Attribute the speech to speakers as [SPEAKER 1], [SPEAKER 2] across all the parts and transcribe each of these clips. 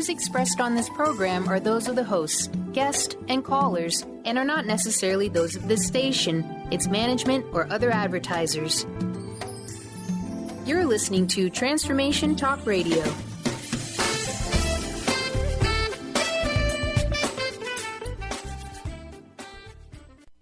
[SPEAKER 1] views expressed on this program are those of the hosts, guests, and callers, and are not necessarily those of this station, its management, or other advertisers. You're listening to Transformation Talk Radio.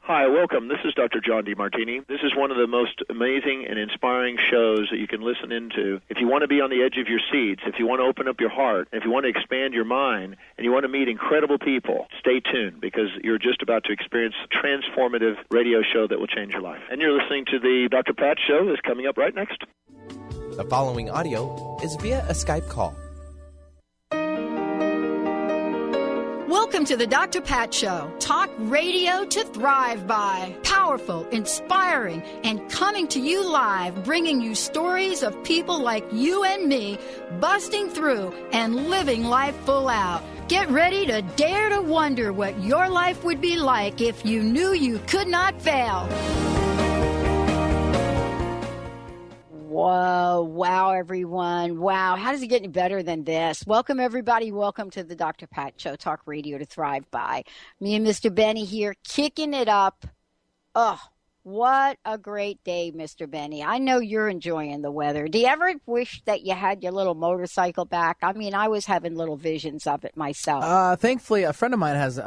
[SPEAKER 2] Hi, welcome. This is Dr. John DeMartini. This is one of the most amazing and inspiring shows that you can listen into. If you want to be on the edge of your seats, if you want to open up your heart, if you want to expand your mind, and you want to meet incredible people, stay tuned because you're just about to experience a transformative radio show that will change your life. And you're listening to the Dr. Pat Show that's coming up right next.
[SPEAKER 3] The following audio is via a Skype call.
[SPEAKER 4] Welcome to the Dr. Pat Show. Talk radio to thrive by. Powerful, inspiring, and coming to you live, bringing you stories of people like you and me busting through and living life full out. Get ready to dare to wonder what your life would be like if you knew you could not fail. Whoa, wow, everyone. Wow, how does it get any better than this? Welcome, everybody. Welcome to the Dr. Pat Show, Talk Radio to Thrive By. Me and Mr. Benny here, kicking it up. Oh, what a great day, Mr. Benny. I know you're enjoying the weather. Do you ever wish that you had your little motorcycle back? I mean, I was having little visions of it myself.
[SPEAKER 5] Thankfully, a friend of mine has,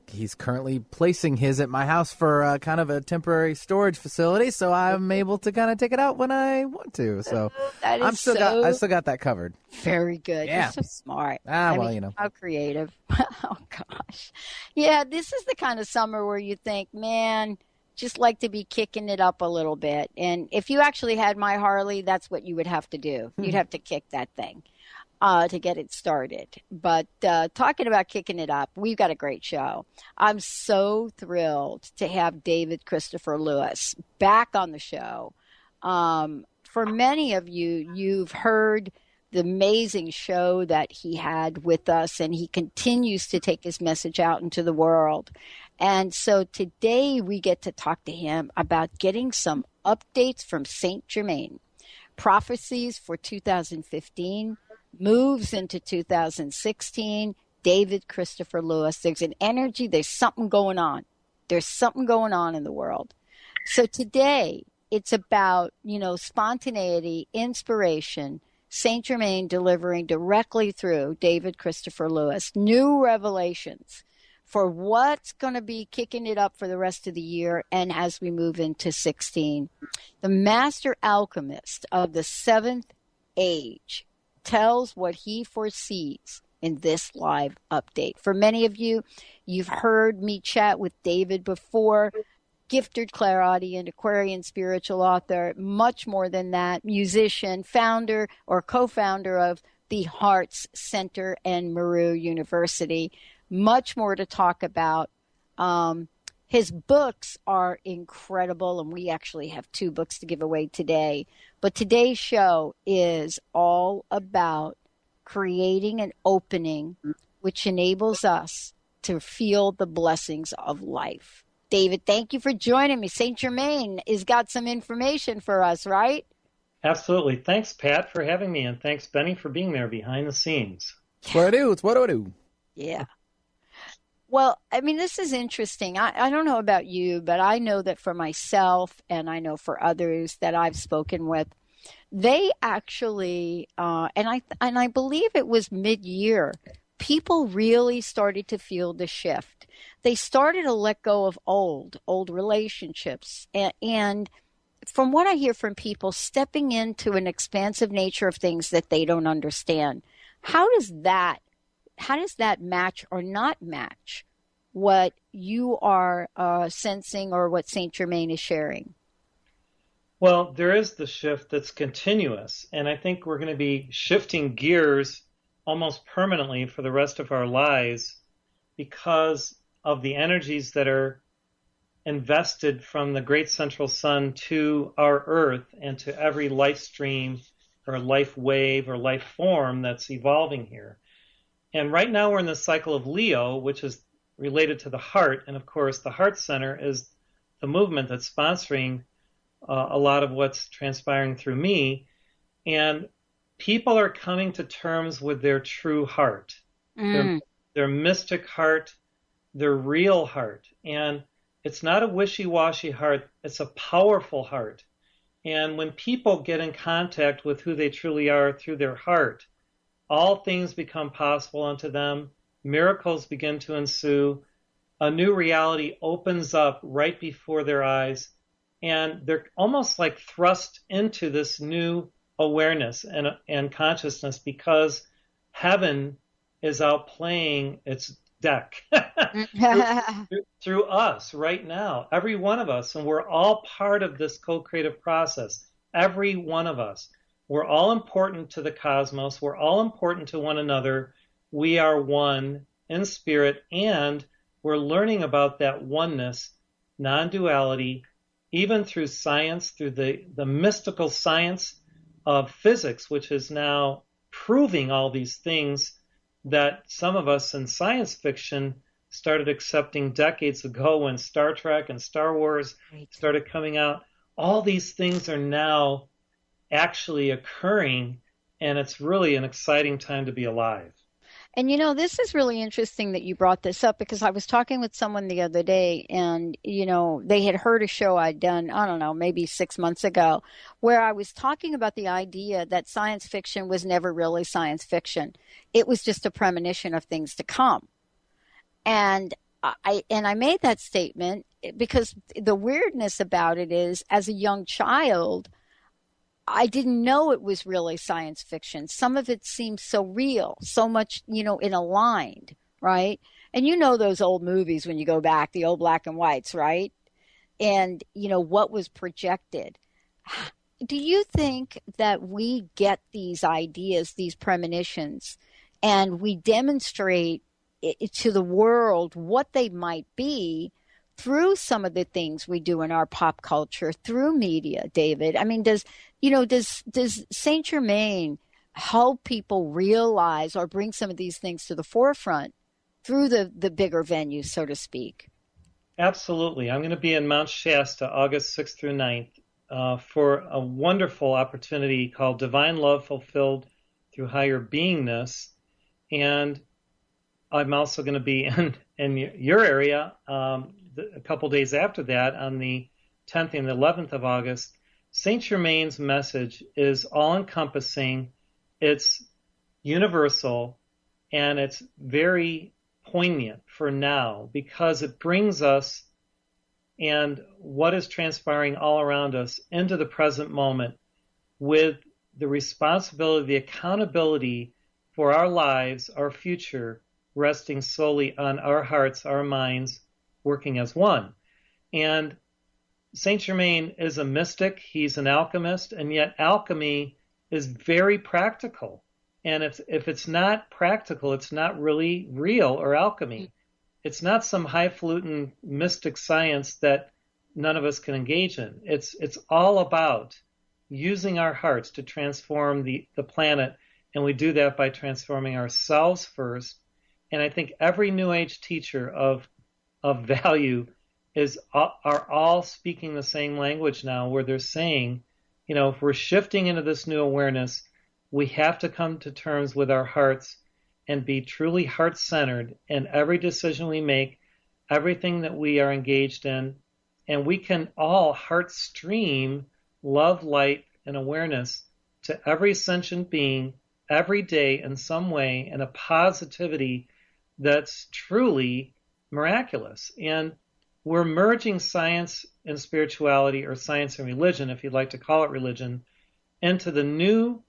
[SPEAKER 5] he's currently placing his at my house for kind of a temporary storage facility, so I'm able to kind of take it out when I want to. So I still got that covered.
[SPEAKER 4] Very good.
[SPEAKER 5] Yeah.
[SPEAKER 4] You're so smart.
[SPEAKER 5] You know.
[SPEAKER 4] How creative. Oh, gosh. Yeah, this is the kind of summer where you think, man, just like to be kicking it up a little bit. And if you actually had my Harley, that's what you would have to do. You'd have to kick that thing to get it started. But talking about kicking it up, we've got a great show. I'm so thrilled to have David Christopher Lewis back on the show. For many of you, you've heard the amazing show that he had with us, and he continues to take his message out into the world. And so today we get to talk to him about getting some updates from Saint Germain. Prophecies for 2015, moves into 2016, David Christopher Lewis. There's an energy, there's something going on. There's something going on in the world. So today it's about, spontaneity, inspiration, Saint Germain delivering directly through David Christopher Lewis, new revelations for what's going to be kicking it up for the rest of the year and as we move into 16. The Master Alchemist of the 7th age tells what he foresees in this live update. For many of you, you've heard me chat with David before, gifted clairaudient, Aquarian spiritual author, much more than that, musician, founder or co-founder of the Hearts Center and Maru University. Much more to talk about. His books are incredible, and we actually have 2 books to give away today. But today's show is all about creating an opening which enables us to feel the blessings of life. David, thank you for joining me. Saint Germain has got some information for us, right?
[SPEAKER 6] Absolutely. Thanks, Pat, for having me, and thanks, Benny, for being there behind the scenes.
[SPEAKER 5] It's what I do.
[SPEAKER 4] Yeah. Well, I mean, this is interesting. I don't know about you, but I know that for myself and I know for others that I've spoken with, they actually, and I believe it was mid-year, people really started to feel the shift. They started to let go of old relationships. And from what I hear from people, stepping into an expansive nature of things that they don't understand. How does that match or not match what you are sensing or what Saint Germain is sharing?
[SPEAKER 6] Well, there is the shift that's continuous, and I think we're going to be shifting gears almost permanently for the rest of our lives because of the energies that are invested from the great central sun to our earth and to every life stream or life wave or life form that's evolving here. And right now we're in the cycle of Leo, which is related to the heart. And of course, the Heart Center is the movement that's sponsoring a lot of what's transpiring through me. And people are coming to terms with their true heart, their mystic heart, their real heart. And it's not a wishy-washy heart, it's a powerful heart. And when people get in contact with who they truly are through their heart, all things become possible unto them, miracles begin to ensue, a new reality opens up right before their eyes, and they're almost like thrust into this new awareness and consciousness because heaven is out playing its deck through us right now, every one of us, and we're all part of this co-creative process, every one of us. We're all important to the cosmos, we're all important to one another, we are one in spirit, and we're learning about that oneness, non-duality, even through science, through the mystical science of physics, which is now proving all these things that some of us in science fiction started accepting decades ago when Star Trek and Star Wars started coming out. All these things are now actually occurring, and it's really an exciting time to be alive.
[SPEAKER 4] And, you know, this is really interesting that you brought this up because I was talking with someone the other day and, you know, they had heard a show I'd done, I don't know, maybe 6 months ago, where I was talking about the idea that science fiction was never really science fiction. It was just a premonition of things to come. And I made that statement because the weirdness about it is, as a young child, I didn't know it was really science fiction. Some of it seems so real, so much, you know, aligned, right? And you know those old movies when you go back, the old black and whites, right? And, you know, what was projected. Do you think that we get these ideas, these premonitions, and we demonstrate it to the world what they might be through some of the things we do in our pop culture, through media, David? I mean, does Saint Germain help people realize or bring some of these things to the forefront through the bigger venues, so to speak?
[SPEAKER 6] Absolutely. I'm going to be in Mount Shasta August 6th through 9th for a wonderful opportunity called Divine Love Fulfilled Through Higher Beingness. And I'm also going to be in your area a couple days after that, on the 10th and 11th of August. Saint Germain's message is all-encompassing, it's universal, and it's very poignant for now because it brings us and what is transpiring all around us into the present moment with the responsibility, the accountability for our lives, our future, resting solely on our hearts, our minds, working as one. And Saint Germain is a mystic, he's an alchemist, and yet alchemy is very practical. And if it's not practical, it's not really real or alchemy. It's not some highfalutin mystic science that none of us can engage in. It's all about using our hearts to transform the planet, and we do that by transforming ourselves first. And I think every New Age teacher of value are all speaking the same language now, where they're saying, you know, if we're shifting into this new awareness, we have to come to terms with our hearts and be truly heart-centered in every decision we make, everything that we are engaged in, and we can all HeartStream love, light, and awareness to every sentient being every day in some way, in a positivity that's truly miraculous. And we're merging science and spirituality, or science and religion, if you'd like to call it religion, into the new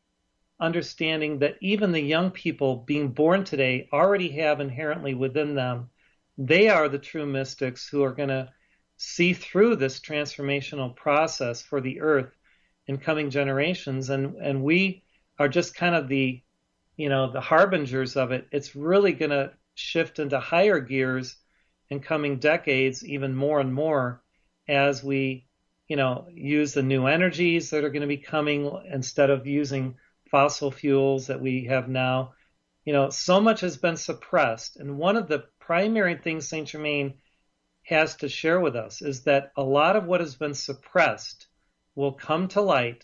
[SPEAKER 6] understanding that even the young people being born today already have inherently within them. They are the true mystics who are going to see through this transformational process for the earth in coming generations. And we are just kind of the harbingers of it. It's really going to shift into higher gears in coming decades, even more and more, as we, use the new energies that are going to be coming instead of using fossil fuels that we have now. So much has been suppressed. And one of the primary things Saint Germain has to share with us is that a lot of what has been suppressed will come to light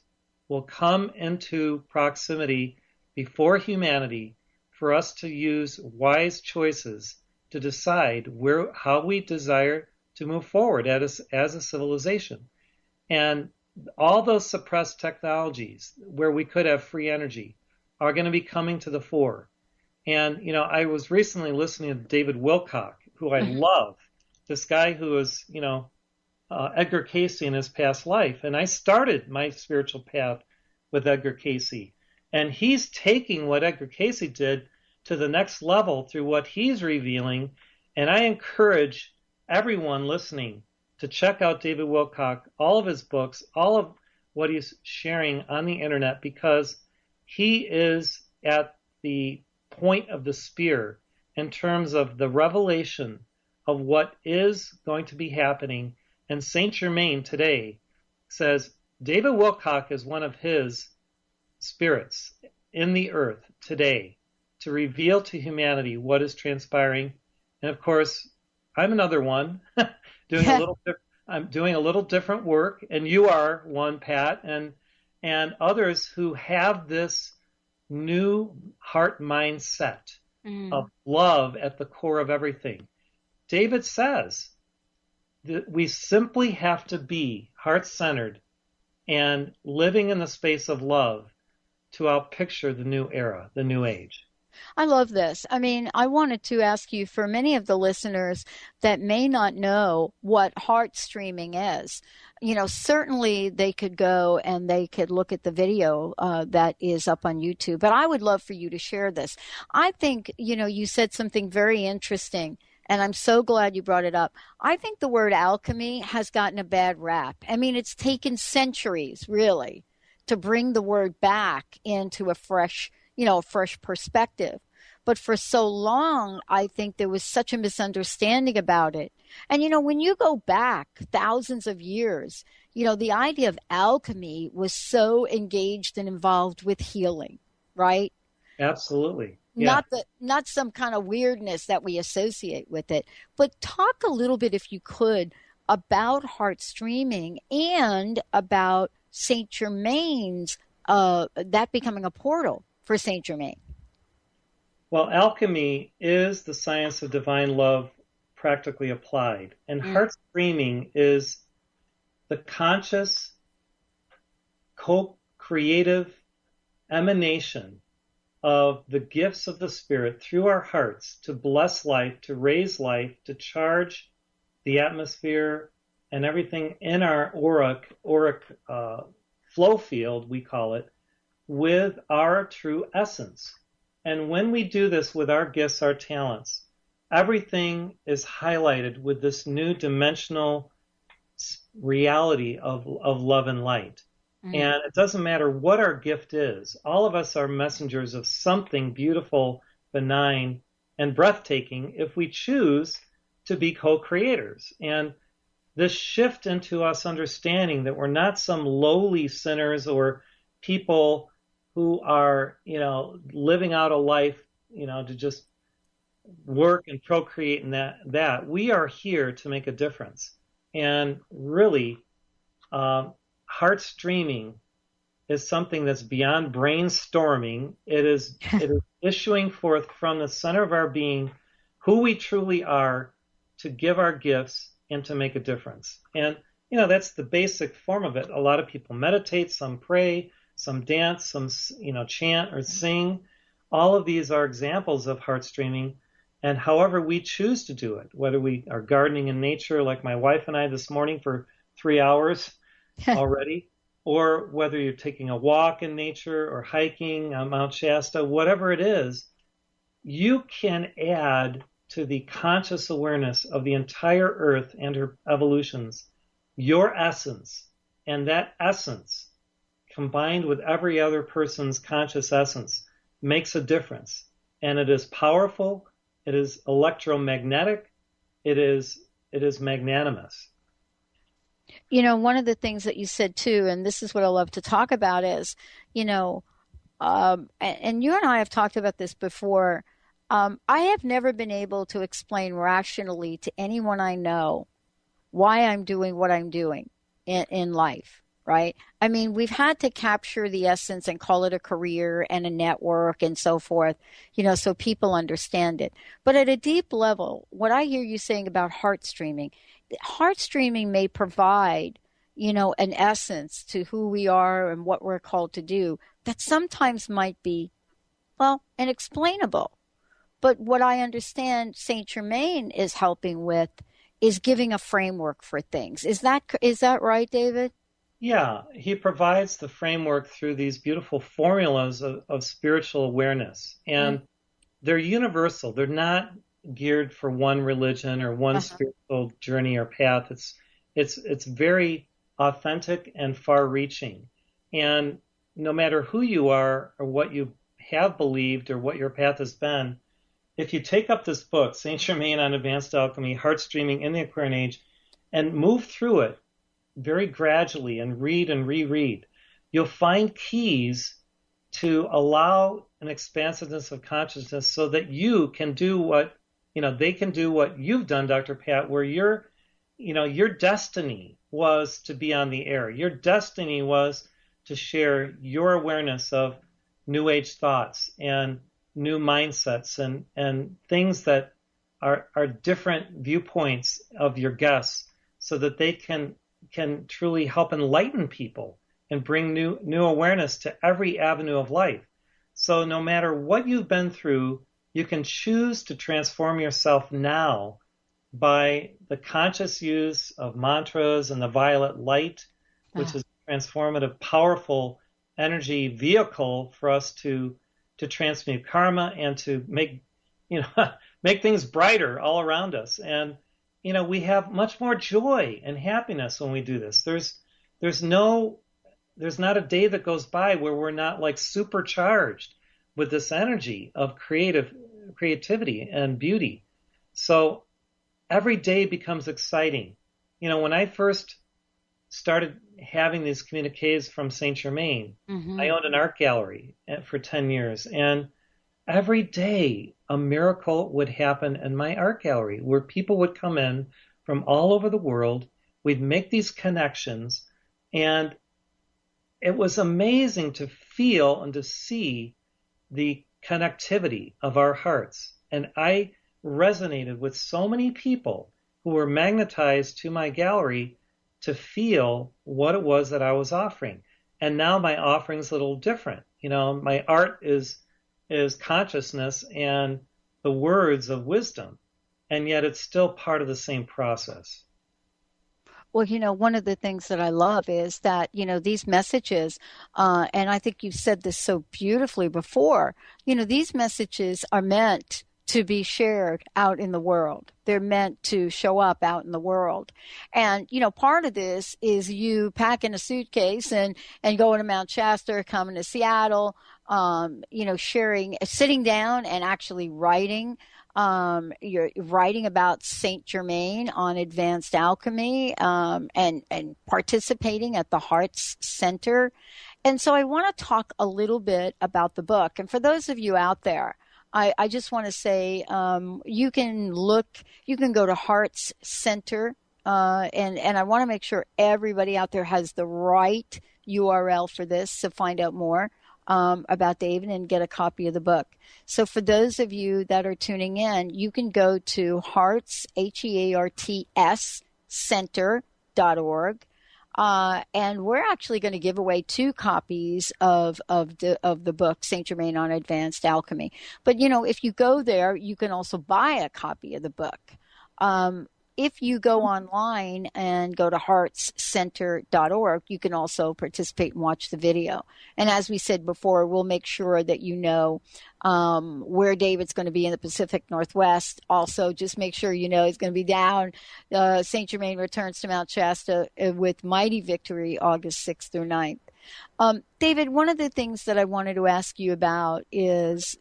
[SPEAKER 6] will come into proximity before humanity for us to use wise choices to decide how we desire to move forward as a civilization. And all those suppressed technologies where we could have free energy are going to be coming to the fore. And, I was recently listening to David Wilcock, who I love, this guy who is, Edgar Cayce in his past life. And I started my spiritual path with Edgar Cayce. And he's taking what Edgar Cayce did to the next level through what he's revealing. And I encourage everyone listening to check out David Wilcock, all of his books, all of what he's sharing on the internet, because he is at the point of the spear in terms of the revelation of what is going to be happening. And Saint Germain today says David Wilcock is one of his spirits in the earth today to reveal to humanity what is transpiring. And of course, I'm another one I'm doing a little different work, and you are one, Pat, and others who have this new heart mindset of love at the core of everything. David says that we simply have to be heart-centered and living in the space of love to outpicture the new era, the new age.
[SPEAKER 4] I love this. I mean, I wanted to ask you, for many of the listeners that may not know what HeartStreaming is, certainly they could go and they could look at the video that is up on YouTube. But I would love for you to share this. I think, you said something very interesting, and I'm so glad you brought it up. I think the word alchemy has gotten a bad rap. I mean, it's taken centuries, really, to bring the word back into a fresh perspective. But for so long, I think there was such a misunderstanding about it. And, when you go back thousands of years, the idea of alchemy was so engaged and involved with healing, right?
[SPEAKER 6] Absolutely. Yeah.
[SPEAKER 4] Not some kind of weirdness that we associate with it. But talk a little bit, if you could, about HeartStreaming and about Saint Germain's, that becoming a portal for Saint Germain.
[SPEAKER 6] Well, alchemy is the science of divine love practically applied. And HeartStreaming is the conscious, co-creative emanation of the gifts of the Spirit through our hearts to bless life, to raise life, to charge the atmosphere and everything in our auric flow field, we call it, with our true essence. And when we do this with our gifts, our talents, everything is highlighted with this new dimensional reality of love and light. And it doesn't matter what our gift is. All of us are messengers of something beautiful, benign, and breathtaking if we choose to be co-creators. And this shift into us understanding that we're not some lowly sinners or people who are, living out a life, to just work and procreate and that. We are here to make a difference. And really, HeartStreaming is something that's beyond brainstorming. It is issuing forth from the center of our being who we truly are to give our gifts and to make a difference. And, that's the basic form of it. A lot of people meditate, some pray, some dance, some, chant or sing. All of these are examples of HeartStreaming, and however we choose to do it, whether we are gardening in nature like my wife and I this morning for 3 hours already, or whether you're taking a walk in nature or hiking on Mount Shasta, whatever it is, you can add to the conscious awareness of the entire earth and her evolutions your essence, and that essence combined with every other person's conscious essence makes a difference. And it is powerful, it is electromagnetic, it is magnanimous.
[SPEAKER 4] One of the things that you said too, and this is what I love to talk about is, and you and I have talked about this before, I have never been able to explain rationally to anyone I know why I'm doing what I'm doing in life. right? I mean, we've had to capture the essence and call it a career and a network and so forth, so people understand it. But at a deep level, what I hear you saying about heart streaming may provide, an essence to who we are and what we're called to do that sometimes might be, well, inexplainable. But what I understand Saint Germain is helping with is giving a framework for things. Is that right, David?
[SPEAKER 6] Yeah, he provides the framework through these beautiful formulas of spiritual awareness. And they're universal. They're not geared for one religion or one spiritual journey or path. It's very authentic and far-reaching. And no matter who you are or what you have believed or what your path has been, if you take up this book, Saint Germain on Advanced Alchemy, Heart Streaming in the Aquarian Age, and move through it very gradually and read and reread, you'll find keys to allow an expansiveness of consciousness so that you can do what, they can do what you've done, Dr. Pat, where your destiny was to be on the air. Your destiny was to share your awareness of New Age thoughts and new mindsets and things that are different viewpoints of your guests so that they can truly help enlighten people and bring new awareness to every avenue of life. So no matter what you've been through, you can choose to transform yourself now by the conscious use of mantras and the violet light, which is a transformative, powerful energy vehicle for us to transmute karma and to make things brighter all around us. And we have much more joy and happiness when we do this. There's not a day that goes by where we're not like supercharged with this energy of creativity and beauty. So every day becomes exciting. When I first started having these communiques from Saint Germain, I owned an art gallery for 10 years, and every day a miracle would happen in my art gallery where people would come in from all over the world. We'd make these connections, and it was amazing to feel and to see the connectivity of our hearts. And I resonated with so many people who were magnetized to my gallery to feel what it was that I was offering. And now my offering's a little different. My art is consciousness and the words of wisdom, and yet it's still part of the same process.
[SPEAKER 4] Well, one of the things that I love is that, these messages, and I think you've said this so beautifully before, these messages are meant to be shared out in the world. They're meant to show up out in the world. And, part of this is you packing a suitcase and going to Mount Shasta, coming to Seattle, sitting down and actually writing. You're writing about Saint Germain on Advanced Alchemy, and participating at the Hearts Center. And so I want to talk a little bit about the book. And for those of you out there, I just want to say, you can go to Hearts Center, and I want to make sure everybody out there has the right URL for this to find out more about David and get a copy of the book. So for those of you that are tuning in, you can go to Hearts, HEARTS, center.org. And we're actually going to give away 2 copies of the book, Saint Germain on Advanced Alchemy. But, if you go there, you can also buy a copy of the book. If you go online and go to heartscenter.org, you can also participate and watch the video. And as we said before, we'll make sure that where David's going to be in the Pacific Northwest. Also, just make sure he's going to be down. Saint Germain returns to Mount Shasta with Mighty Victory, August 6th through 9th. David, one of the things that I wanted to ask you about is,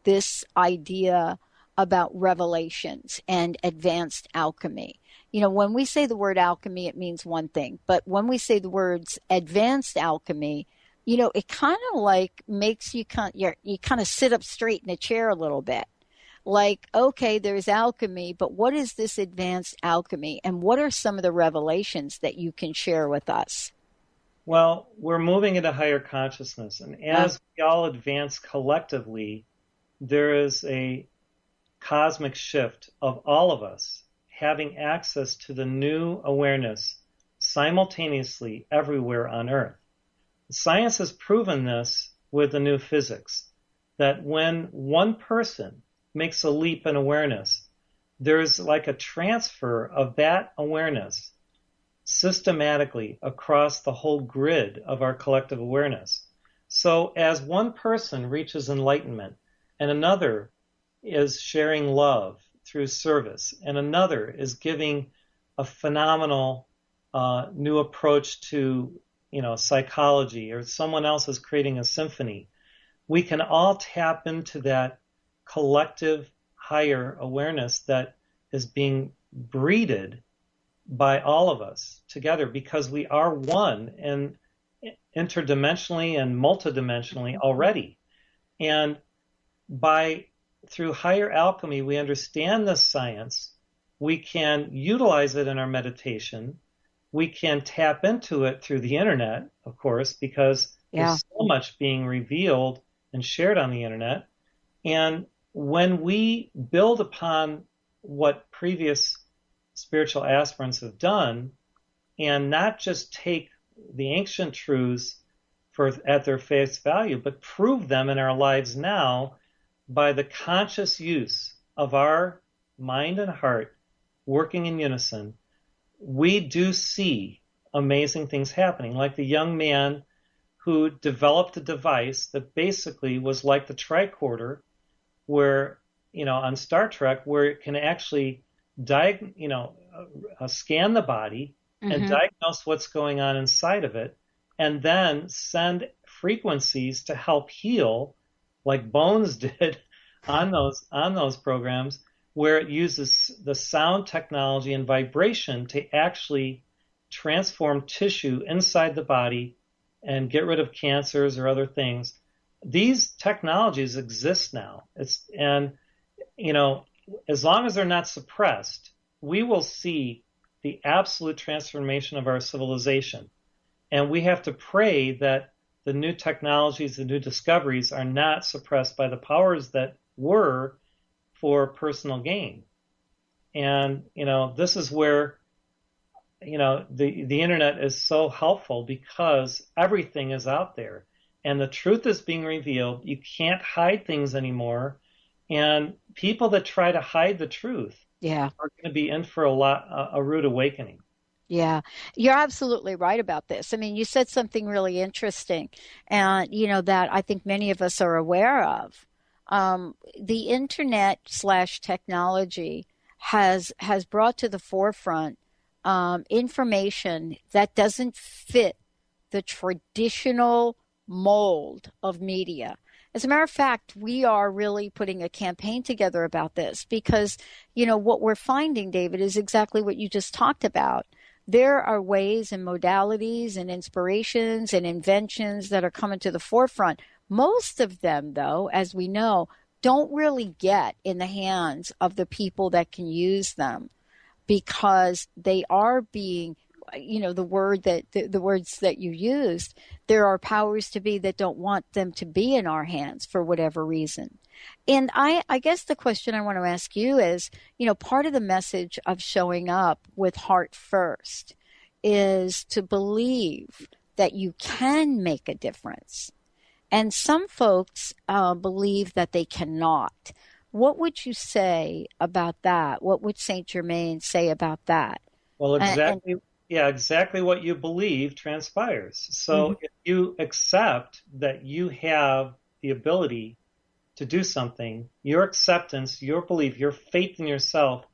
[SPEAKER 4] this idea about revelations and advanced alchemy. When we say the word alchemy, it means one thing. But when we say the words advanced alchemy, it kind of like makes you kind of sit up straight in a chair a little bit. Like, okay, there's alchemy, but what is this advanced alchemy? And what are some of the revelations that you can share with us?
[SPEAKER 6] Well, we're moving into higher consciousness, and as we all advance collectively, there is a cosmic shift of all of us having access to the new awareness simultaneously everywhere on Earth. Science has proven this with the new physics, that when one person makes a leap in awareness, there's like a transfer of that awareness systematically across the whole grid of our collective awareness. So as one person reaches enlightenment, and another is sharing love through service, and another is giving a phenomenal new approach to psychology, or someone else is creating a symphony, we can all tap into that collective higher awareness that is being breeded by all of us together, because we are one and interdimensionally and multidimensionally already. And through higher alchemy, we understand this science. We can utilize it in our meditation. We can tap into it through the internet, of course, because there's so much being revealed and shared on the internet. And when we build upon what previous spiritual aspirants have done, and not just take the ancient truths at their face value, but prove them in our lives now by the conscious use of our mind and heart working in unison, we do see amazing things happening. Like the young man who developed a device that basically was like the tricorder, where, on Star Trek, where it can actually scan the body and diagnose what's going on inside of it, and then send frequencies to help heal, like Bones did on those programs, where it uses the sound technology and vibration to actually transform tissue inside the body and get rid of cancers or other things. These technologies exist now. As long as they're not suppressed, we will see the absolute transformation of our civilization. And we have to pray that the new technologies, the new discoveries are not suppressed by the powers that were for personal gain. And, this is where, the internet is so helpful, because everything is out there and the truth is being revealed. You can't hide things anymore. And people that try to hide the truth are going to be in for a rude awakening.
[SPEAKER 4] Yeah, you're absolutely right about this. I mean, you said something really interesting, and that I think many of us are aware of. The internet / technology has brought to the forefront information that doesn't fit the traditional mold of media. As a matter of fact, we are really putting a campaign together about this, because, what we're finding, David, is exactly what you just talked about. There are ways and modalities and inspirations and inventions that are coming to the forefront. Most of them, though, as we know, don't really get in the hands of the people that can use them, because they are being, the words that you used, there are powers to be that don't want them to be in our hands for whatever reason. And I guess the question I want to ask you is, part of the message of showing up with heart first is to believe that you can make a difference. And some folks believe that they cannot. What would you say about that? What would Saint Germain say about that?
[SPEAKER 6] Well, exactly what you believe transpires. So if you accept that you have the ability to do something, your acceptance, your belief, your faith in yourself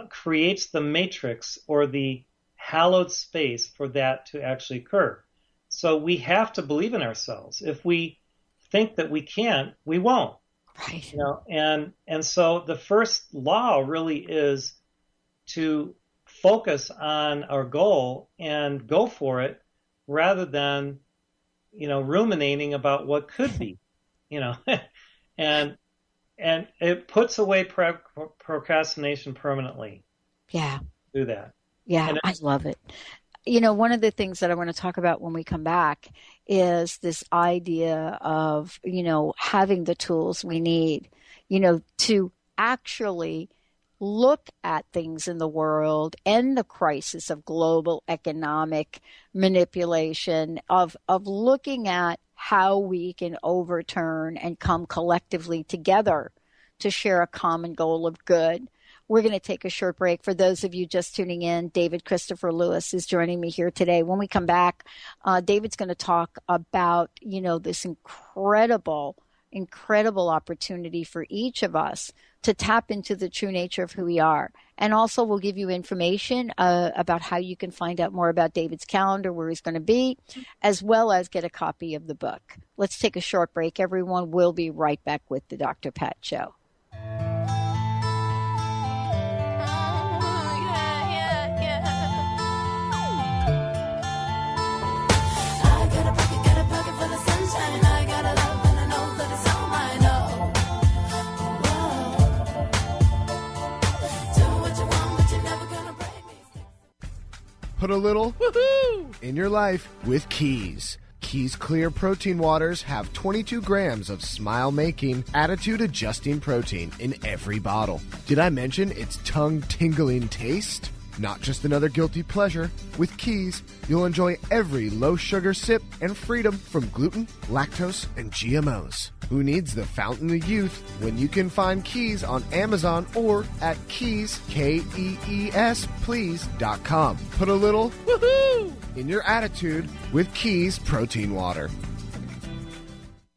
[SPEAKER 6] creates the matrix or the hallowed space for that to actually occur. So we have to believe in ourselves. If we think that we can't, we won't.
[SPEAKER 4] Right.
[SPEAKER 6] And so the first law really is to focus on our goal and go for it, rather than, ruminating about what could be, and it puts away procrastination permanently.
[SPEAKER 4] Yeah.
[SPEAKER 6] Do that.
[SPEAKER 4] Yeah, I love it. one of the things that I want to talk about when we come back is this idea of, having the tools we need, to actually look at things in the world and the crisis of global economic manipulation, of looking at how we can overturn and come collectively together to share a common goal of good. We're going to take a short break. For those of you just tuning in, David Christopher Lewis is joining me here today. When we come back, David's going to talk about, this incredible opportunity for each of us to tap into the true nature of who we are. And also we'll give you information about how you can find out more about David's calendar, where he's going to be, as well as get a copy of the book. Let's take a short break, everyone. We'll be right back with the Dr. Pat Show.
[SPEAKER 7] Put a little woohoo in your life with Keys. Keys Clear Protein Waters have 22 grams of smile-making, attitude-adjusting protein in every bottle. Did I mention its tongue-tingling taste? Not just another guilty pleasure. With Keys, you'll enjoy every low-sugar sip and freedom from gluten, lactose, and GMOs. Who needs the fountain of youth when you can find Keys on Amazon or at Keys, Kees, please.com. Put a little woohoo in your attitude with Keys Protein Water.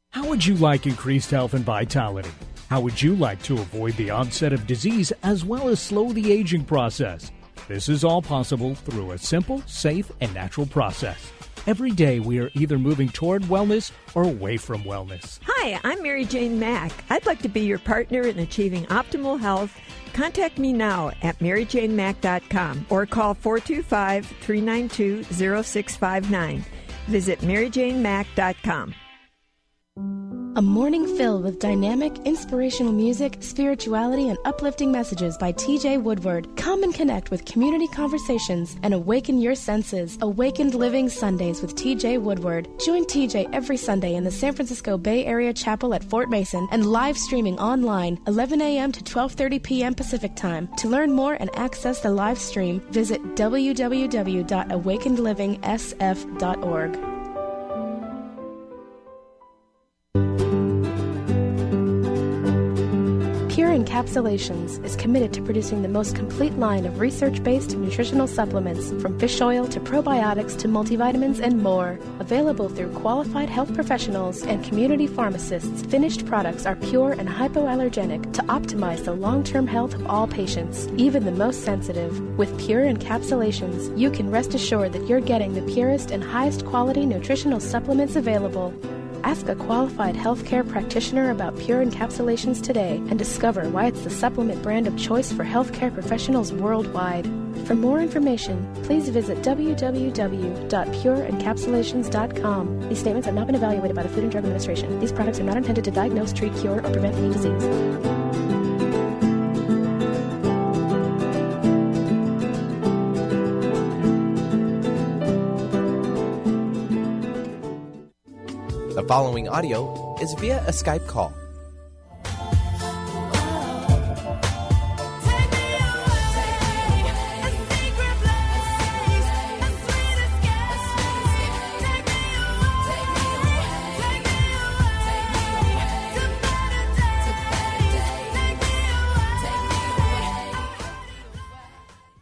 [SPEAKER 8] How would you like increased health and vitality? How would you like to avoid the onset of disease as well as slow the aging process? This is all possible through a simple, safe, and natural process. Every day we are either moving toward wellness or away from wellness.
[SPEAKER 9] Hi, I'm Mary Jane Mack. I'd like to be your partner in achieving optimal health. Contact me now at maryjanemack.com or call 425-392-0659. Visit maryjanemack.com.
[SPEAKER 10] A morning filled with dynamic, inspirational music, spirituality, and uplifting messages by TJ Woodward. Come and connect with community conversations and awaken your senses. Awakened Living Sundays with TJ Woodward. Join TJ every Sunday in the San Francisco Bay Area Chapel at Fort Mason and live streaming online 11 a.m. to 12:30 p.m. Pacific Time. To learn more and access the live stream, visit www.awakenedlivingsf.org. Pure Encapsulations is committed to producing the most complete line of research-based nutritional supplements, from fish oil to probiotics to multivitamins and more. Available through qualified health professionals and community pharmacists, finished products are pure and hypoallergenic to optimize the long-term health of all patients, even the most sensitive. With Pure Encapsulations, you can rest assured that you're getting the purest and highest quality nutritional supplements available. Ask a qualified healthcare practitioner about Pure Encapsulations today and discover why it's the supplement brand of choice for healthcare professionals worldwide. For more information, please visit www.pureencapsulations.com. These statements have not been evaluated by the Food and Drug Administration. These products are not intended to diagnose, treat, cure, or prevent any disease.
[SPEAKER 3] The following audio is via a Skype call.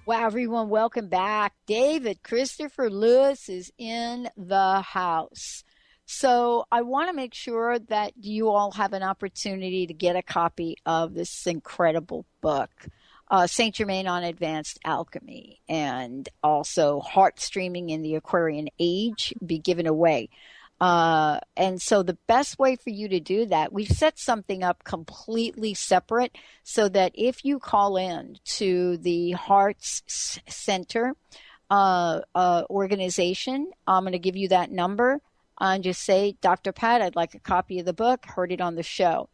[SPEAKER 4] Wow, everyone, welcome back. David Christopher Lewis is in the house. So I want to make sure that you all have an opportunity to get a copy of this incredible book, Saint Germain on Advanced Alchemy, and also HeartStreaming in the Aquarian Age be given away. And so the best way for you to do that, we've set something up completely separate so that if you call in to the Hearts Center organization, I'm going to give you that number. And just say, Dr. Pat, I'd like a copy of the book. Heard it on the show.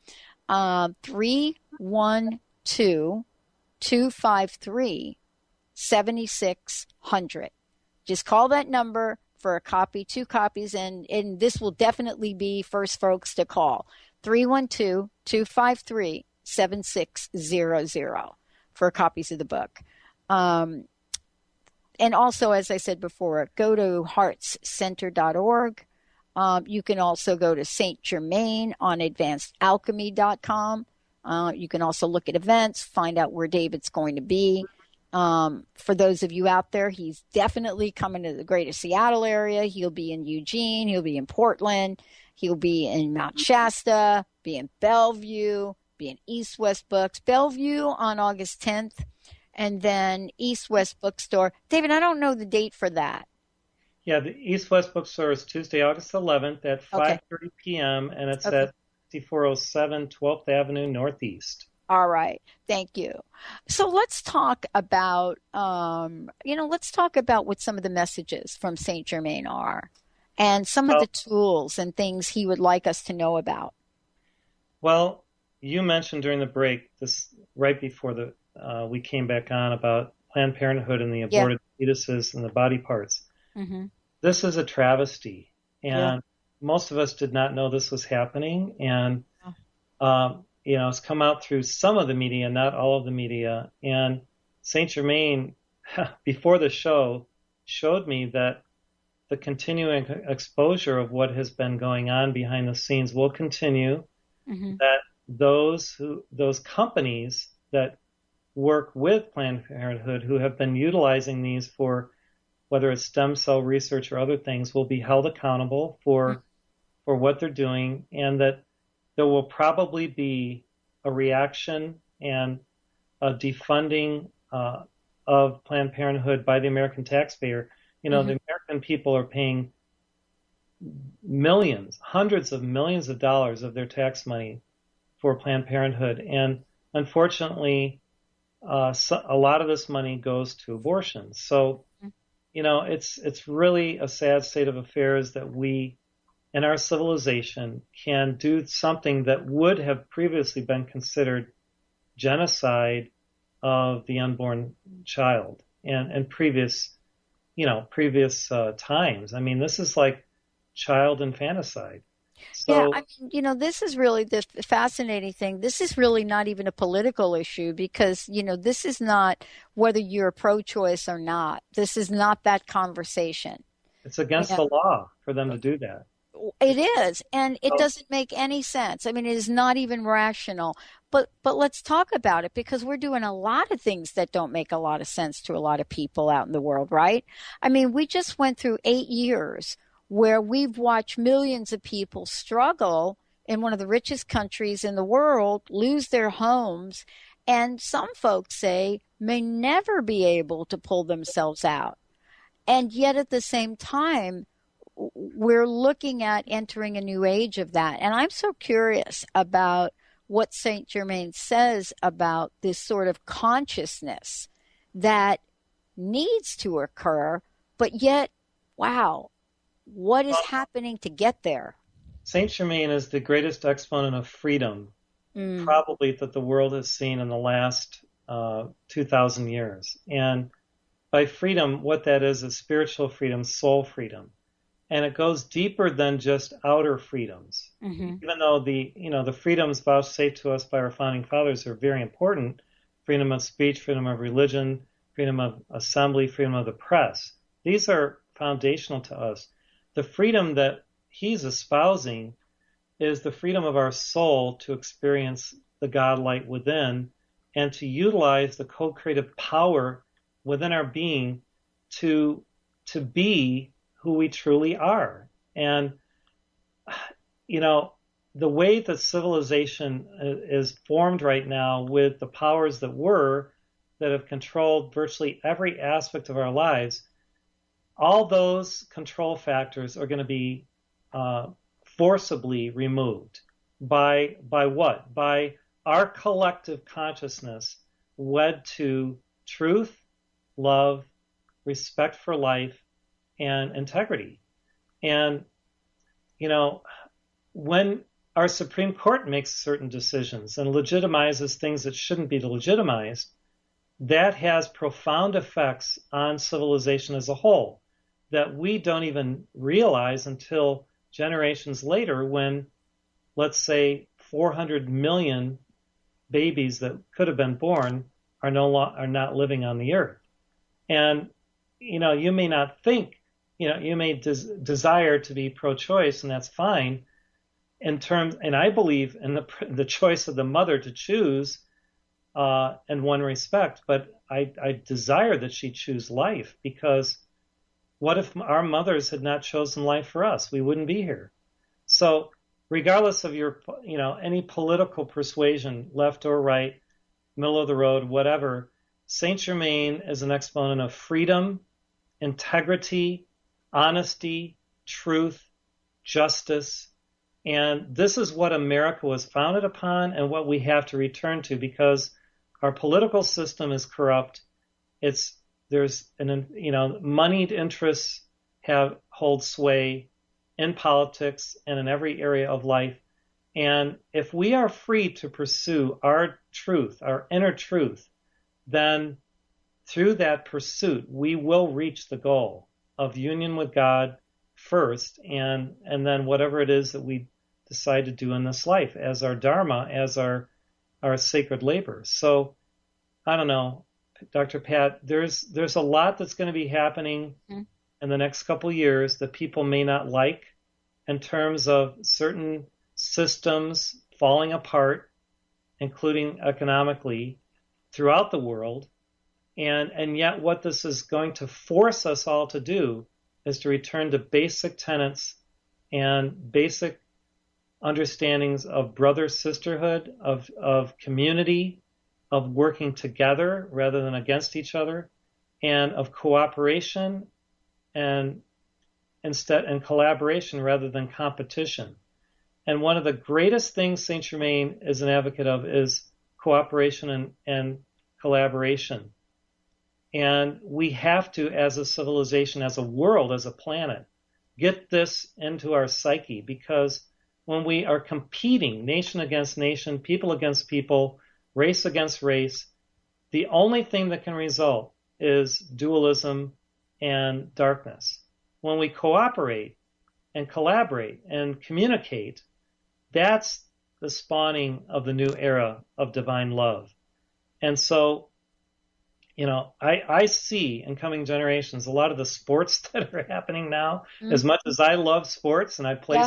[SPEAKER 4] 312-253-7600. Just call that number for a copy, 2 copies, and this will definitely be first folks to call. 312-253-7600 for copies of the book. And also, as I said before, go to heartscenter.org. You can also go to Saint Germain on advancedalchemy.com. You can also look at events, find out where David's going to be. For those of you out there, he's definitely coming to the greater Seattle area. He'll be in Eugene. He'll be in Portland. He'll be in Mount Shasta, be in Bellevue, be in East West Books. Bellevue on August 10th, and then East West Bookstore. David, I don't know the date for that.
[SPEAKER 6] Yeah, the East West Bookstore is Tuesday, August 11th at 5:30 p.m., and it's at 6407 12th Avenue Northeast.
[SPEAKER 4] All right. Thank you. So let's talk about, let's talk about what some of the messages from Saint Germain are and some of the tools and things he would like us to know about.
[SPEAKER 6] Well, you mentioned during the break, this right before we came back on, about Planned Parenthood and the aborted fetuses and the body parts.
[SPEAKER 4] Mm-hmm.
[SPEAKER 6] This is a travesty, and most of us did not know this was happening, and it's come out through some of the media, not all of the media. And Saint Germain, before the show, showed me that the continuing exposure of what has been going on behind the scenes will continue.
[SPEAKER 4] Mm-hmm.
[SPEAKER 6] That those companies that work with Planned Parenthood, who have been utilizing these for whether it's stem cell research or other things, will be held accountable for what they're doing, and that there will probably be a reaction and a defunding of Planned Parenthood by the American taxpayer. The American people are paying millions, hundreds of millions of dollars of their tax money for Planned Parenthood. And unfortunately, a lot of this money goes to abortion. So, it's really a sad state of affairs that we in our civilization can do something that would have previously been considered genocide of the unborn child and previous times. I mean, this is like child infanticide. So,
[SPEAKER 4] this is really the fascinating thing. This is really not even a political issue because, this is not whether you're pro-choice or not. This is not that conversation.
[SPEAKER 6] It's against the law for them to do that.
[SPEAKER 4] It is, and it doesn't make any sense. I mean, it is not even rational. But let's talk about it, because we're doing a lot of things that don't make a lot of sense to a lot of people out in the world, right? I mean, we just went through 8 years where we've watched millions of people struggle in one of the richest countries in the world, lose their homes, and some folks say may never be able to pull themselves out. And yet at the same time, we're looking at entering a new age of that. And I'm so curious about what Saint Germain says about this sort of consciousness that needs to occur, but yet, wow, what is happening to get there?
[SPEAKER 6] Saint Germain is the greatest exponent of freedom, probably, that the world has seen in the last 2,000 years. And by freedom, what that is spiritual freedom, soul freedom. And it goes deeper than just outer freedoms. Mm-hmm. Even though the freedoms vouchsafed to us by our founding fathers are very important: freedom of speech, freedom of religion, freedom of assembly, freedom of the press. These are foundational to us. The freedom that he's espousing is the freedom of our soul to experience the God light within and to utilize the co-creative power within our being to be who we truly are. And, the way that civilization is formed right now, with the powers that have controlled virtually every aspect of our lives, all those control factors are going to be forcibly removed by what? By our collective consciousness wed to truth, love, respect for life, and integrity. And, when our Supreme Court makes certain decisions and legitimizes things that shouldn't be legitimized, that has profound effects on civilization as a whole. that we don't even realize until generations later when, let's say, 400 million babies that could have been born are not living on the earth. And, you may not think, you may desire to be pro-choice, and that's fine and I believe in the choice of the mother to choose in one respect, but I desire that she choose life, because what if our mothers had not chosen life for us? We wouldn't be here. So regardless of your, any political persuasion, left or right, middle of the road, whatever, Saint Germain is an exponent of freedom, integrity, honesty, truth, justice. And this is what America was founded upon and what we have to return to, because our political system is corrupt. Moneyed interests hold sway in politics and in every area of life. And if we are free to pursue our truth, our inner truth, then through that pursuit, we will reach the goal of union with God first, and then whatever it is that we decide to do in this life as our dharma, as our sacred labor. So, I don't know, Dr. Pat, there's a lot that's going to be happening in the next couple of years that people may not like, in terms of certain systems falling apart, including economically, throughout the world. And yet what this is going to force us all to do is to return to basic tenets and basic understandings of brother sisterhood, of community, of working together rather than against each other, and of cooperation and collaboration rather than competition. And one of the greatest things Saint Germain is an advocate of is cooperation and collaboration. And we have to, as a civilization, as a world, as a planet, get this into our psyche, because when we are competing, nation against nation, people against people, race against race, the only thing that can result is dualism and darkness. When we cooperate and collaborate and communicate, that's the spawning of the new era of divine love. And so, I see in coming generations a lot of the sports that are happening now. As much as I love sports and I play,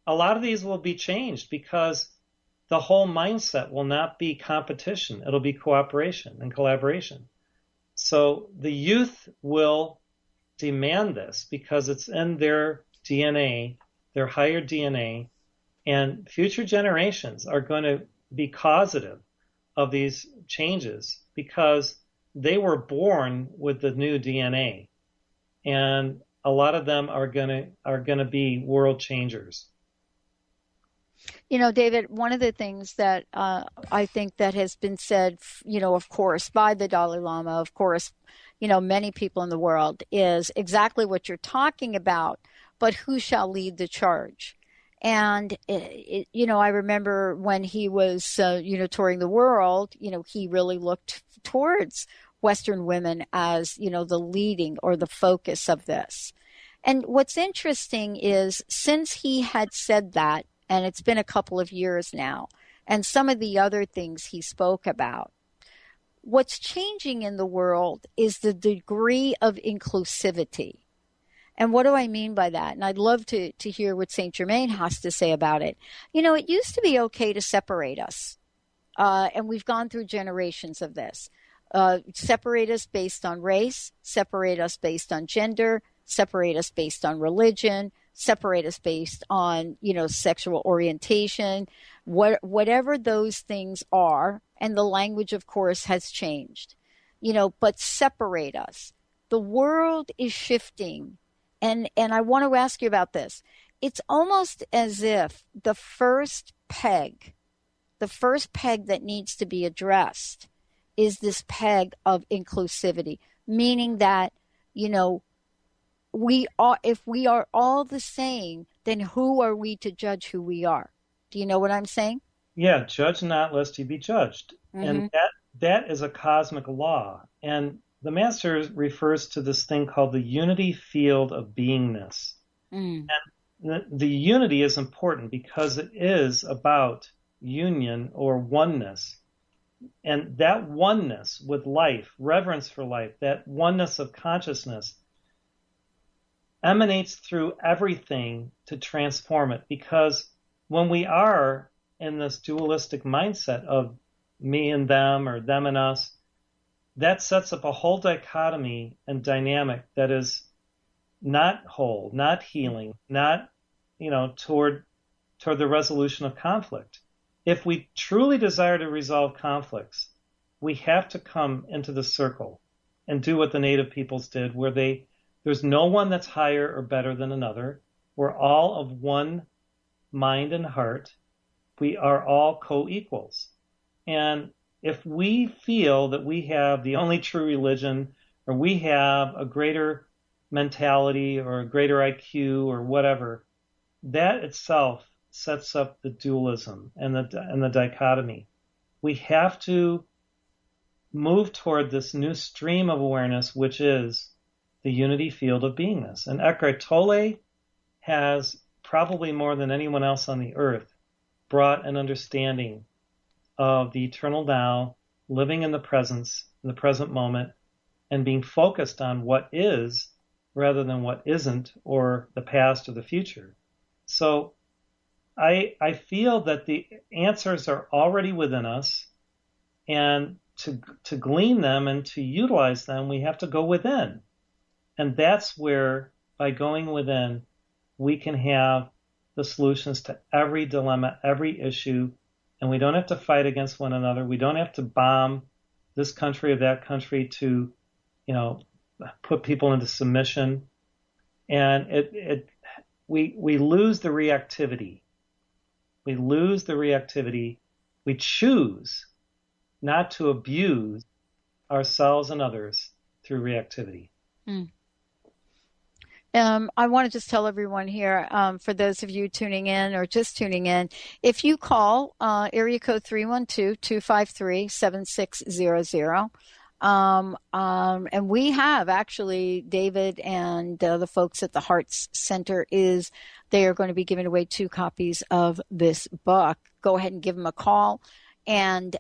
[SPEAKER 6] a lot of these will be changed, because the whole mindset will not be competition. It'll be cooperation and collaboration. So the youth will demand this because it's in their DNA, their higher DNA, and future generations are going to be causative of these changes because they were born with the new DNA, and a lot of them are going to be world changers.
[SPEAKER 4] David, one of the things that I think that has been said, of course, by the Dalai Lama, of course, many people in the world, is exactly what you're talking about, but who shall lead the charge? And, I remember when he was, touring the world, he really looked towards Western women as, the leading or the focus of this. And what's interesting is, since he had said that, and it's been a couple of years now, and some of the other things he spoke about, what's changing in the world is the degree of inclusivity. And what do I mean by that? And I'd love to hear what Saint Germain has to say about it. It used to be okay to separate us. And we've gone through generations of this. Separate us based on race, separate us based on gender, separate us based on religion, separate us based on, sexual orientation, whatever those things are. And the language, of course, has changed, but separate us. The world is shifting. And I want to ask you about this. It's almost as if the first peg that needs to be addressed is this peg of inclusivity, meaning that, if we are all the same, then who are we to judge who we are? Do you know what I'm saying?
[SPEAKER 6] Yeah, judge not lest you be judged. Mm-hmm. And that is a cosmic law. And the Master refers to this thing called the unity field of beingness. And the unity is important because it is about union or oneness. And that oneness with life, reverence for life, that oneness of consciousness emanates through everything to transform it. Because when we are in this dualistic mindset of me and them or them and us, that sets up a whole dichotomy and dynamic that is not whole, not healing, not, toward the resolution of conflict. If we truly desire to resolve conflicts, we have to come into the circle and do what the native peoples did, where there's no one that's higher or better than another. We're all of one mind and heart. We are all co-equals. And if we feel that we have the only true religion, or we have a greater mentality or a greater IQ or whatever, that itself sets up the dualism and the dichotomy. We have to move toward this new stream of awareness, which is the unity field of beingness. And Eckhart Tolle has, probably more than anyone else on the earth, brought an understanding of the eternal now, living in the presence, in the present moment, and being focused on what is rather than what isn't, or the past or the future. So I feel that the answers are already within us, and to glean them and to utilize them, we have to go within. And that's where, by going within, we can have the solutions to every dilemma, every issue, and we don't have to fight against one another. We don't have to bomb this country or that country to, put people into submission. And we lose the reactivity. We lose the reactivity. We choose not to abuse ourselves and others through reactivity.
[SPEAKER 4] I want to just tell everyone here, for those of you tuning in or just tuning in, if you call area code 312-253-7600, and we have actually, David and the folks at the Hearts Center, they are going to be giving away 2 copies of this book. Go ahead and give them a call. And,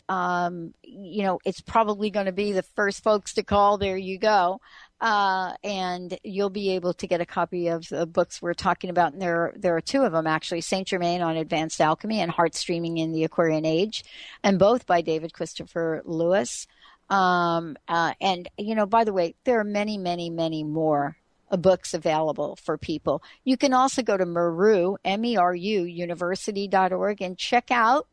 [SPEAKER 4] it's probably going to be the first folks to call. There you go. And you'll be able to get a copy of the books we're talking about. And there are 2 of them, actually, Saint Germain on Advanced Alchemy and HeartStreaming in the Aquarian Age, and both by David Christopher Lewis. And, by the way, there are many, many, many more books available for people. You can also go to Meru, MERU, university.org, and check out,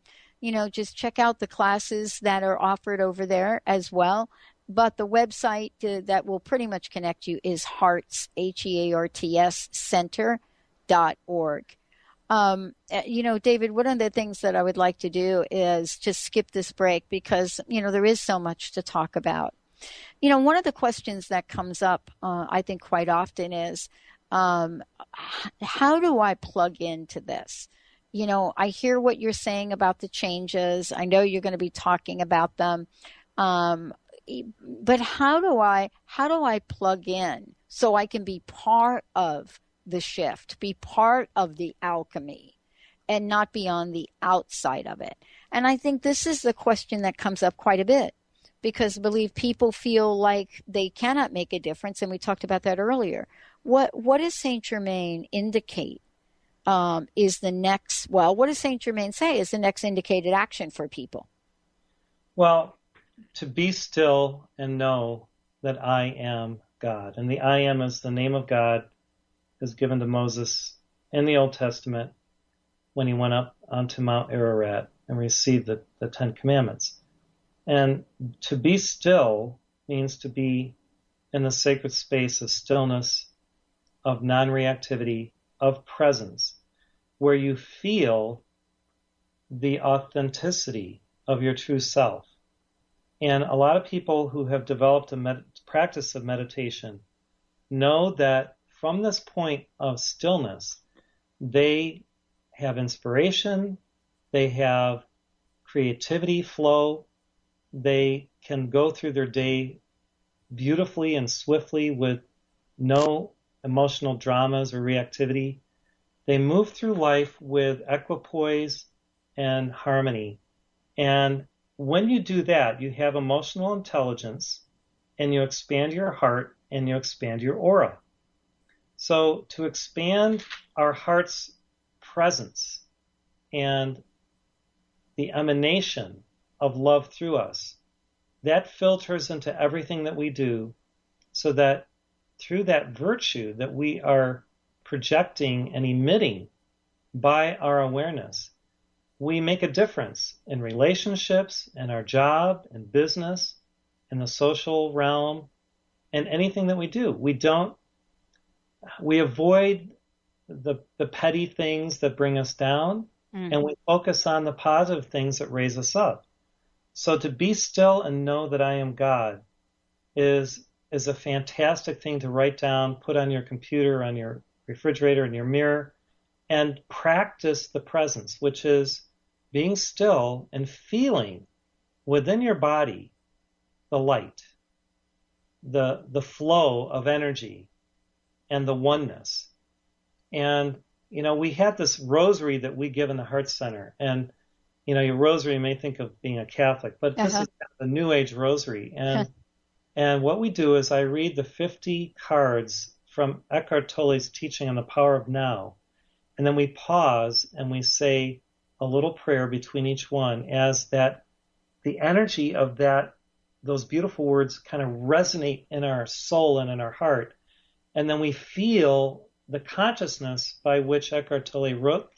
[SPEAKER 4] just check out the classes that are offered over there as well. But the website that will pretty much connect you is Hearts, HEARTS, center.org. David, one of the things that I would like to do is just skip this break because, there is so much to talk about. One of the questions that comes up, I think quite often is, how do I plug into this? I hear what you're saying about the changes. I know you're going to be talking about them. But how do I plug in so I can be part of the shift, be part of the alchemy, and not be on the outside of it? And I think this is the question that comes up quite a bit, because I believe people feel like they cannot make a difference, and we talked about that earlier. What does Saint Germain indicate is the next, what does Saint Germain say is the next indicated action for people?
[SPEAKER 6] Well, to be still and know that I am God. And the I am is the name of God is given to Moses in the Old Testament when he went up onto Mount Ararat and received the 10 Commandments. And to be still means to be in the sacred space of stillness, of non-reactivity, of presence, where you feel the authenticity of your true self. And a lot of people who have developed a practice of meditation know that from this point of stillness, they have inspiration, they have creativity flow, they can go through their day beautifully and swiftly with no emotional dramas or reactivity. They move through life with equipoise and harmony. And when you do that, you have emotional intelligence, and you expand your heart, and you expand your aura. So to expand our heart's presence and the emanation of love through us, that filters into everything that we do, so that through that virtue that we are projecting and emitting by our awareness, we make a difference in relationships, in our job, in business, in the social realm, and anything that we do. We avoid the petty things that bring us down, and we focus on the positive things that raise us up. So to be still and know that I am God is a fantastic thing to write down, put on your computer, on your refrigerator, in your mirror, and practice the presence, which is being still and feeling within your body the light, the flow of energy, and the oneness. And, we had this rosary that we give in the Heart Center. And, your rosary, you may think of being a Catholic, but this is a New Age rosary. And what we do is I read the 50 cards from Eckhart Tolle's teaching on the power of now. And then we pause and we say a little prayer between each one, as that the energy of those beautiful words kind of resonate in our soul and in our heart. And then we feel the consciousness by which Eckhart Tolle wrote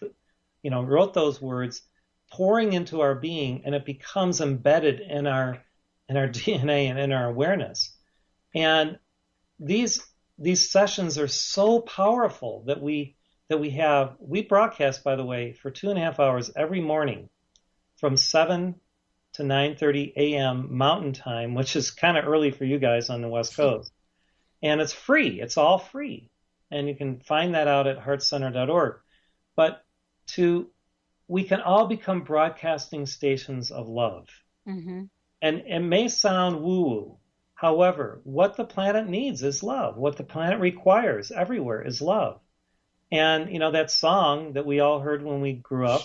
[SPEAKER 6] those words pouring into our being, and it becomes embedded in our DNA and in our awareness. And these sessions are so powerful that we broadcast, by the way, for 2.5 hours every morning from 7 to 9:30 a.m. Mountain Time, which is kind of early for you guys on the West Coast. And it's free. It's all free. And you can find that out at heartcenter.org. But we can all become broadcasting stations of love. Mm-hmm. And it may sound woo-woo. However, what the planet needs is love. What the planet requires everywhere is love. And, that song that we all heard when we grew up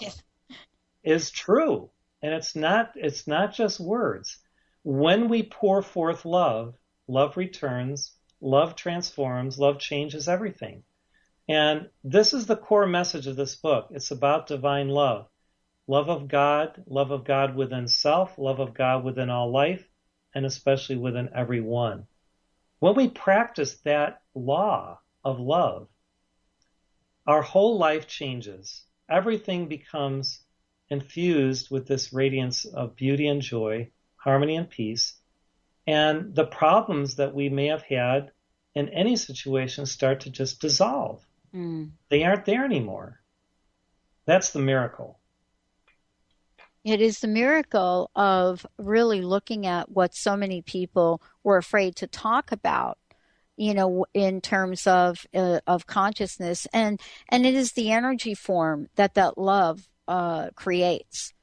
[SPEAKER 6] is true. And it's not just words. When we pour forth love, love returns, love transforms, love changes everything. And this is the core message of this book. It's about divine love. Love of God within self, love of God within all life, and especially within everyone. When we practice that law of love, our whole life changes. Everything becomes infused with this radiance of beauty and joy, harmony and peace. And the problems that we may have had in any situation start to just dissolve. They aren't there anymore. That's the miracle.
[SPEAKER 4] It is the miracle of really looking at what so many people were afraid to talk about, in terms of consciousness, and it is the energy form that love creates.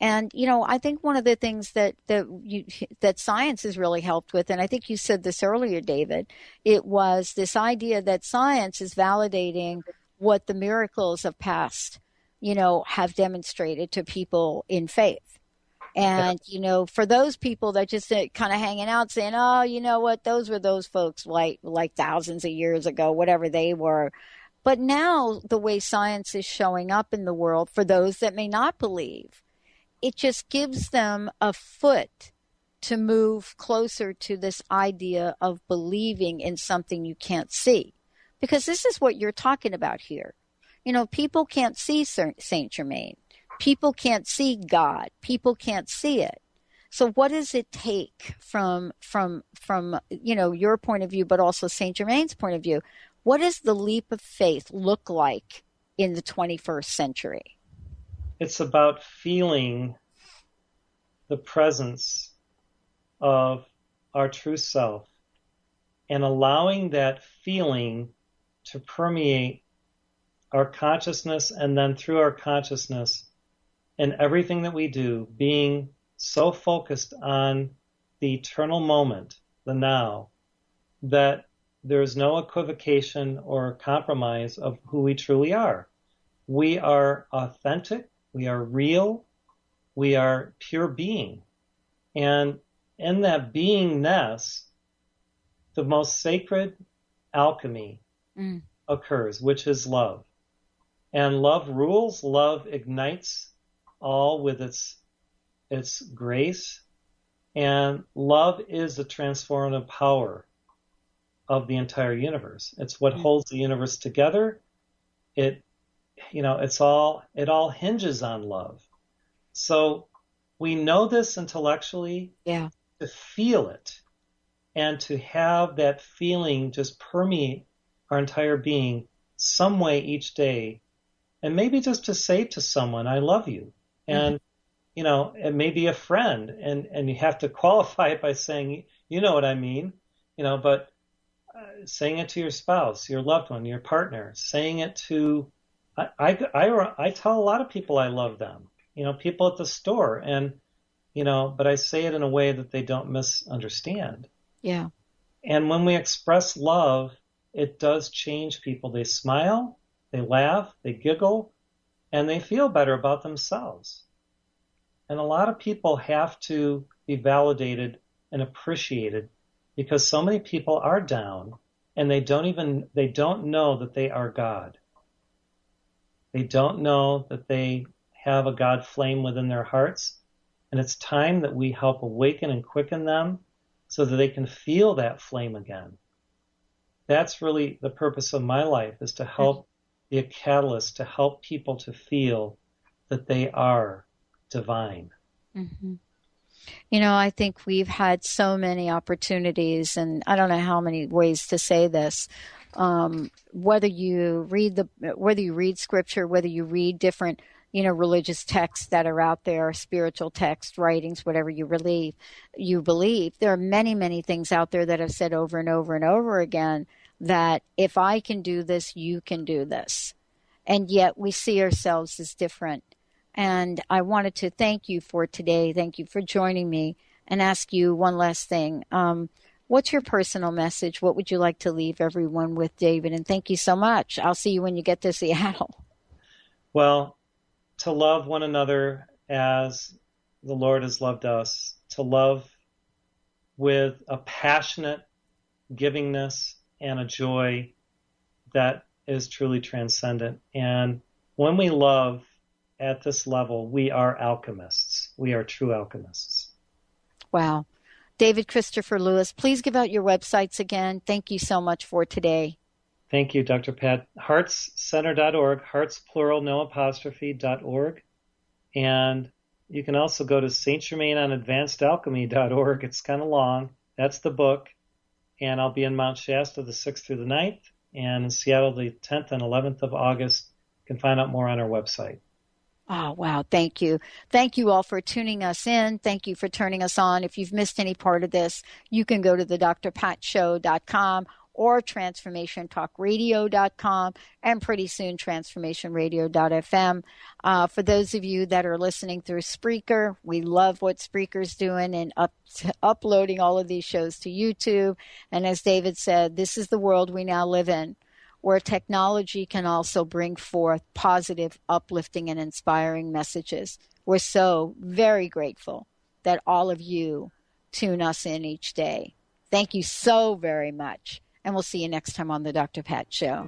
[SPEAKER 4] And I think one of the things that science has really helped with, and I think you said this earlier, David, it was this idea that science is validating what the miracles of past have demonstrated to people in faith. And, for those people that just kind of hanging out saying, oh, you know what, those were those folks like thousands of years ago, whatever they were. But now the way science is showing up in the world, for those that may not believe, it just gives them a foot to move closer to this idea of believing in something you can't see. Because this is what you're talking about here. People can't see Saint Germain. People can't see God. People can't see it. So what does it take from your point of view, but also Saint Germain's point of view? What does the leap of faith look like in the 21st century?
[SPEAKER 6] It's about feeling the presence of our true self and allowing that feeling to permeate our consciousness, and then through our consciousness and everything that we do, being so focused on the eternal moment the now, that there's no equivocation or compromise of who we truly are. We are authentic, we are real, we are pure being. And in that beingness, the most sacred alchemy occurs, which is love. And love rules, love ignites all with its grace. And love is the transformative power of the entire universe. It's what holds the universe together. It all hinges on love. So we know this intellectually.
[SPEAKER 4] Yeah.
[SPEAKER 6] To feel it and to have that feeling just permeate our entire being some way each day, and maybe just to say to someone, I love you. And it may be a friend, and you have to qualify it by saying, you know what I mean, but saying it to your spouse, your loved one, your partner, saying it to, I tell a lot of people I love them, people at the store, and, but I say it in a way that they don't misunderstand.
[SPEAKER 4] Yeah.
[SPEAKER 6] And when we express love, it does change people. They smile, they laugh, they giggle, and they feel better about themselves. And a lot of people have to be validated and appreciated because so many people are down and they don't know that they are God. They don't know that they have a God flame within their hearts. And it's time that we help awaken and quicken them so that they can feel that flame again. That's really the purpose of my life, is to help be a catalyst, to help people to feel that they are divine.
[SPEAKER 4] Mm-hmm. I think we've had so many opportunities, and I don't know how many ways to say this. Whether you read scripture, whether you read different, religious texts that are out there, spiritual text, writings, whatever you believe. There are many, many things out there that have said over and over and over again that if I can do this, you can do this. And yet we see ourselves as different. And I wanted to thank you for today. Thank you for joining me, and ask you one last thing. What's your personal message? What would you like to leave everyone with, David? And thank you so much. I'll see you when you get to Seattle.
[SPEAKER 6] Well, to love one another as the Lord has loved us, to love with a passionate givingness and a joy that is truly transcendent. And when we love at this level, we are alchemists. We are true alchemists. Wow.
[SPEAKER 4] David Christopher Lewis, please give out your websites again. Thank you so much for today.
[SPEAKER 6] Thank you, Dr. Pat. HeartsCenter.org, hearts plural, no apostrophe.org. And you can also go to Saint Germain on AdvancedAlchemy.org. It's kind of long. That's the book. And I'll be in Mount Shasta the 6th through the 9th, and in Seattle the 10th and 11th of August. You can find out more on our website.
[SPEAKER 4] Oh, wow. Thank you. Thank you all for tuning us in. Thank you for turning us on. If you've missed any part of this, you can go to the drpatshow.com or transformationtalkradio.com, and pretty soon transformationradio.fm. For those of you that are listening through Spreaker, we love what Spreaker's doing and uploading all of these shows to YouTube. And as David said, this is the world we now live in, where technology can also bring forth positive, uplifting, and inspiring messages. We're so very grateful that all of you tune us in each day. Thank you so very much. And we'll see you next time on the Dr. Pat Show.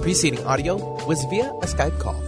[SPEAKER 3] Preceding audio was via a Skype call.